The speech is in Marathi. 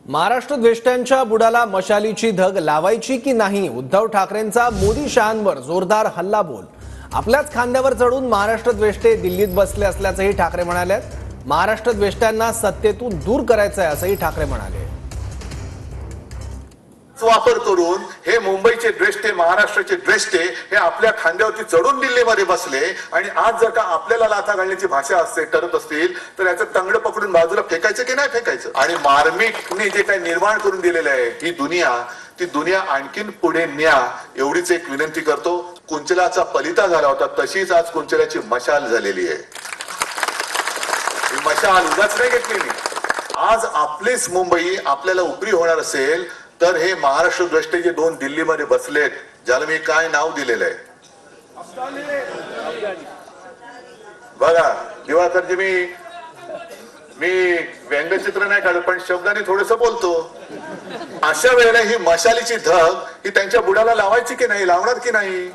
महाराष्ट्र द्वेष्ट्यांच्या बुडाला मशालीची धग लावायची की नाही? उद्धव ठाकरेंचा मोदी शहांवर जोरदार हल्लाबोल। आपल्याच खांद्यावर चढून महाराष्ट्र द्वेष्टे दिल्लीत बसले असल्याचंही ठाकरे म्हणाले। महाराष्ट्र द्वेष्ट्यांना सत्तेतून दूर करायचंय असंही ठाकरे म्हणाले। वापर करून हे मुंबईचे द्वेष्टे, महाराष्ट्राचे द्वेष्टे हे आपल्या खांद्यावरती चढून दिल्लीमध्ये बसले आणि आज जर का आपल्याला लाथा घालण्याची भाषा असते ठरत असतील तर याचं तंगड पकडून बाजूला फेकायचं की नाही फेकायचं। आणि मार्मिकने जे काही निर्माण करून दिलेलं आहे ही ती दुनिया आणखीन पुढे न्या एवढीच एक विनंती करतो। कुंचलाचा पलिता झाला होता तशीच आज कुंचलाची मशाल झालेली आहे। ही मशाल उगाच नाही घेतलेली। आज आपलीच मुंबई आपल्याला उपरी होणार असेल तर हे महाराष्ट्र द्वेष्टे जे दोन दिल्लीमध्ये बसलेत, ज्याला मी काय नाव दिलेलं आहे बघा दिवाकरजी, मी व्यंगचित्र नाही काढत पण शब्दाने थोडस बोलतो। अशा वेळेला ही मशालीची धग ही त्यांच्या बुडाला लावायची की नाही, लावणार की नाही?